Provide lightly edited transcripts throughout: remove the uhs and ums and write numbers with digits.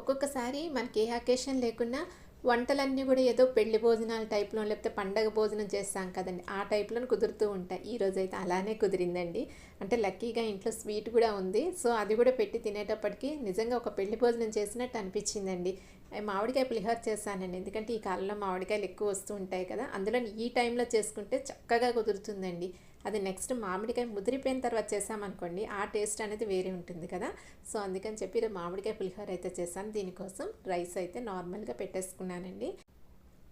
ఒక్కొక్కసారి మనకి ఏ అకేషన్ లేకున్నా వంటలన్నీ కూడా ఏదో పెళ్లి భోజనాల టైప్లో లేకపోతే పండగ భోజనం చేస్తాం కదండి, ఆ టైప్లో కుదురుతూ ఉంటాయి. ఈరోజైతే అలానే కుదిరిందండి. అంటే లక్కీగా ఇంట్లో స్వీట్ కూడా ఉంది. సో అది కూడా పెట్టి తినేటప్పటికి నిజంగా ఒక పెళ్లి భోజనం చేసినట్టు అనిపించిందండి. మామిడికాయ పులిహోర చేశానండి. ఎందుకంటే ఈ కాలంలో మామిడికాయలు ఎక్కువ వస్తూ ఉంటాయి కదా, అందులో ఈ టైంలో చేసుకుంటే చక్కగా కుదురుతుందండి. అది నెక్స్ట్ మామిడికాయ ముదిరిపోయిన తర్వాత చేసామనుకోండి, ఆ టేస్ట్ అనేది వేరే ఉంటుంది కదా. సో అందుకని చెప్పి మామిడికాయ పులిహోర అయితే చేశాను. దీనికోసం రైస్ అయితే నార్మల్గా పెట్టేసుకున్నానండి.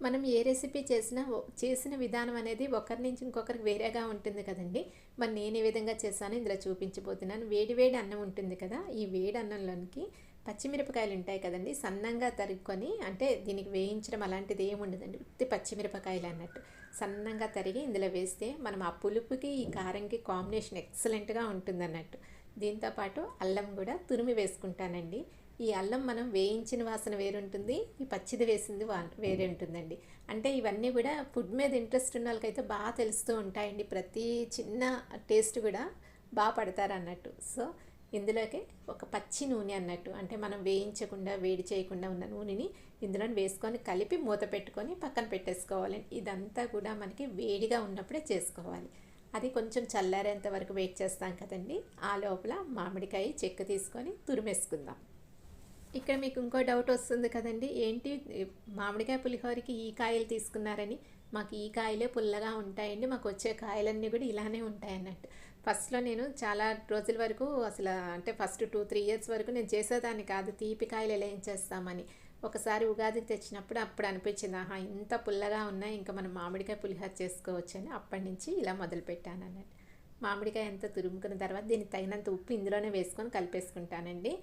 మనం ఏ రెసిపీ చేసినా చేసిన విధానం అనేది ఒకరి నుంచి ఇంకొకరికి వేరేగా ఉంటుంది కదండి. మరి నేను ఏ విధంగా చేశానో ఇందులో చూపించబోతున్నాను. వేడి వేడి అన్నం ఉంటుంది కదా, ఈ వేడి అన్నంలోనికి పచ్చిమిరపకాయలు ఉంటాయి కదండి, సన్నంగా తరుక్కొని, అంటే దీనికి వేయించడం అలాంటిది ఏమి ఉండదండి, ఉత్తి పచ్చిమిరపకాయలు అన్నట్టు సన్నంగా తరిగి ఇందులో వేస్తే మనం ఆ పులుపుకి ఈ కారంకి కాంబినేషన్ ఎక్సలెంట్గా ఉంటుంది అన్నట్టు. దీంతోపాటు అల్లం కూడా తురిమి వేసుకుంటానండి. ఈ అల్లం మనం వేయించిన వాసన వేరుంటుంది, ఈ పచ్చిది వేసింది వేరే ఉంటుందండి. అంటే ఇవన్నీ కూడా ఫుడ్ మీద ఇంట్రెస్ట్ ఉన్న వాళ్ళకైతే బాగా తెలుస్తూ ఉంటాయండి. ప్రతి చిన్న టేస్ట్ కూడా బాగా పడతారు అన్నట్టు. సో ఇందులోకి ఒక పచ్చి నూనె అన్నట్టు, అంటే మనం వేయించకుండా వేడి చేయకుండా ఉన్న నూనెని ఇందులో వేసుకొని కలిపి మూత పెట్టుకొని పక్కన పెట్టేసుకోవాలి. ఇదంతా కూడా మనకి వేడిగా ఉన్నప్పుడే చేసుకోవాలి. అది కొంచెం చల్లారేంత వరకు వెయిట్ చేస్తాం కదండి. ఆ లోపల మామిడికాయ చెక్క తీసుకొని తురిమేసుకుందాం. ఇక్కడ మీకు ఇంకో డౌట్ వస్తుంది కదండి, ఏంటి మామిడికాయ పులిహోరకి ఈ కాయలు తీసుకున్నారని. మాకు ఈ కాయలే పుల్లగా ఉంటాయండి, మాకు వచ్చే కాయలన్నీ కూడా ఇలానే ఉంటాయి అన్నట్టు. ఫస్ట్లో నేను చాలా రోజుల వరకు అసలు, అంటే ఫస్ట్ 2-3 ఇయర్స్ వరకు నేను చేసేదాన్ని కాదు, తీపి కాయలు ఎలా ఏం చేస్తామని. ఒకసారి ఉగాదికి తెచ్చినప్పుడు అప్పుడు అనిపించింది, ఆహా ఇంత పుల్లగా ఉన్నాయి, ఇంకా మనం మామిడికాయ పులిహోర చేసుకోవచ్చు అని. అప్పటి నుంచి ఇలా మొదలుపెట్టాను అన్నట్టు. మామిడికాయ అంతా తురుముకున్న తర్వాత దీనికి తగినంత ఉప్పు ఇందులోనే వేసుకొని కలిపేసుకుంటానండి.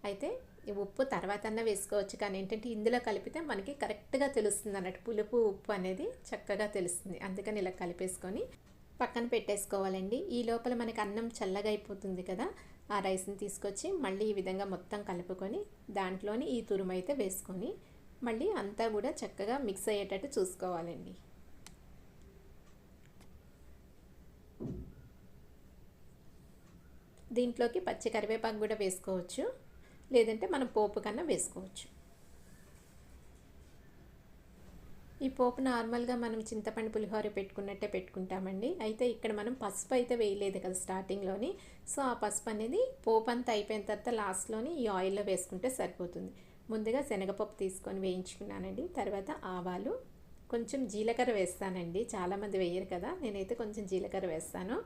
అయితే ఈ ఉప్పు తర్వాత వేసుకోవచ్చు, కానీ ఏంటంటే ఇందులో కలిపితే మనకి కరెక్ట్గా తెలుస్తుంది అన్నట్టు, పులుపు ఉప్పు అనేది చక్కగా తెలుస్తుంది. అందుకని ఇలా కలిపేసుకొని పక్కన పెట్టేసుకోవాలండి. ఈ లోపల మనకి అన్నం చల్లగా అయిపోతుంది కదా, ఆ రైస్ని తీసుకొచ్చి మళ్ళీ ఈ విధంగా మొత్తం కలుపుకొని దాంట్లోని ఈ తురుము అయితే వేసుకొని మళ్ళీ అంతా కూడా చక్కగా మిక్స్ అయ్యేటట్టు చూసుకోవాలండి. దీంట్లోకి పచ్చి కరివేపాకు కూడా వేసుకోవచ్చు, లేదంటే మనం పోపు కన్నా వేసుకోవచ్చు. ఈ పోపు నార్మల్గా మనం చింతపండు పులిహోర పెట్టుకున్నట్టే పెట్టుకుంటామండి. అయితే ఇక్కడ మనం పసుపు అయితే వేయలేదు కదా స్టార్టింగ్లోని. సో ఆ పసుపు అనేది పోపు అంతా అయిపోయిన తర్వాత లాస్ట్లోని ఈ ఆయిల్లో వేసుకుంటే సరిపోతుంది. ముందుగా శనగపప్పు తీసుకొని వేయించుకున్నానండి. తర్వాత ఆవాలు, కొంచెం జీలకర్ర వేస్తానండి. చాలామంది వేయరు కదా, నేనైతే కొంచెం జీలకర్ర వేస్తాను.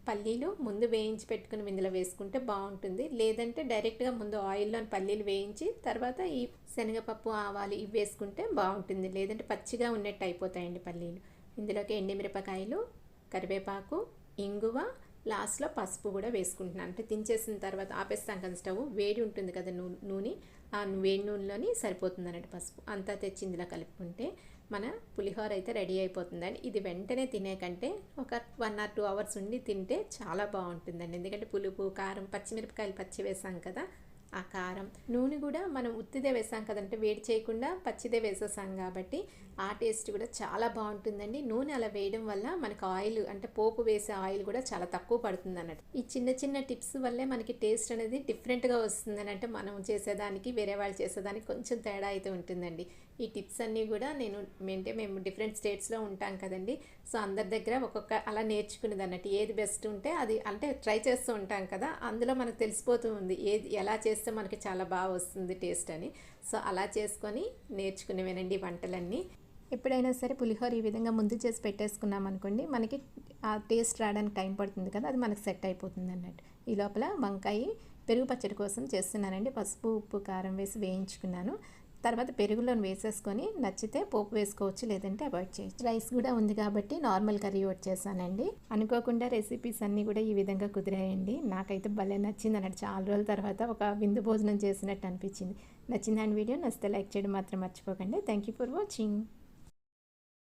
పల్లీలు ముందు వేయించి పెట్టుకుని ఇందులో వేసుకుంటే బాగుంటుంది, లేదంటే డైరెక్ట్గా ముందు ఆయిల్లో పల్లీలు వేయించి తర్వాత ఈ శనగపప్పు ఆవాలు ఇవి వేసుకుంటే బాగుంటుంది, లేదంటే పచ్చిగా ఉన్నట్టు అయిపోతాయండి పల్లీలు. ఇందులోకి ఎండుమిరపకాయలు, కరివేపాకు, ఇంగువ, లాస్ట్లో పసుపు కూడా వేసుకుంటున్నాను. అంటే దించేసిన తర్వాత ఆపేస్తాం కదా స్టవ్, వేడి ఉంటుంది కదా నూనె, ఆ వేడి నూనెలోని సరిపోతుంది అన్నట్టు పసుపు అంతా తెచ్చి ఇందులో కలుపుకుంటే మన పులిహోర అయితే రెడీ అయిపోతుందండి. ఇది వెంటనే తినే కంటే ఒక 1 or 2 అవర్స్ ఉండి తింటే చాలా బాగుంటుందండి. ఎందుకంటే పులుపు, కారం, పచ్చిమిరపకాయలు పచ్చి వేసాం కదా, ఆ కారం, నూనె కూడా మనం ఉత్తిదే వేసాం కదంటే వేడి చేయకుండా పచ్చిదే వేసేసాం కాబట్టి ఆ టేస్ట్ కూడా చాలా బాగుంటుందండి. నూనె అలా వేయడం వల్ల మనకు ఆయిల్, అంటే పోపు వేసే ఆయిల్ కూడా చాలా తక్కువ పడుతుంది అన్నట్టు. ఈ చిన్న చిన్న టిప్స్ వల్లే మనకి టేస్ట్ అనేది డిఫరెంట్గా వస్తుందని, అంటే మనం చేసేదానికి వేరే వాళ్ళు చేసేదానికి కొంచెం తేడా అయితే ఉంటుందండి. ఈ టిప్స్ అన్నీ కూడా మేము డిఫరెంట్ స్టేట్స్లో ఉంటాం కదండి. సో అందరి దగ్గర ఒక్కొక్క అలా నేర్చుకునేది అన్నట్టు, ఏది బెస్ట్ ఉంటే అది అంటే ట్రై చేస్తూ ఉంటాం కదా, అందులో మనకు తెలిసిపోతూ ఉంది ఏది ఎలా చేస్తే మనకి చాలా బాగా వస్తుంది టేస్ట్ అని. సో అలా చేసుకొని నేర్చుకునేవేనండి వంటలన్నీ. ఎప్పుడైనా సరే పులిహోర ఈ విధంగా ముందు చేసి పెట్టేసుకున్నాం అనుకోండి, మనకి ఆ టేస్ట్ రావడానికి టైం పడుతుంది కదా, అది మనకి సెట్ అయిపోతుంది అన్నట్టు. ఈ లోపల వంకాయ పెరుగు పచ్చడి కోసం చేస్తున్నానండి. పసుపు, ఉప్పు, కారం వేసి వేయించుకున్నాను. తర్వాత పెరుగులో వేసేసుకొని నచ్చితే పోపు వేసుకోవచ్చు, లేదంటే అవాయిడ్ చేయొచ్చు. రైస్ కూడా ఉంది కాబట్టి నార్మల్ కర్రీ ఒకటి చేశానండి. అనుకోకుండా రెసిపీస్ అన్నీ కూడా ఈ విధంగా కుదిరాయండి. నాకైతే భలే నచ్చింది అన్నట్టు. చాలా రోజుల తర్వాత ఒక విందు భోజనం చేసినట్టు అనిపించింది. నచ్చిందని వీడియో నచ్చితే లైక్ చేయడం మాత్రం మర్చిపోకండి. Thank you for watching.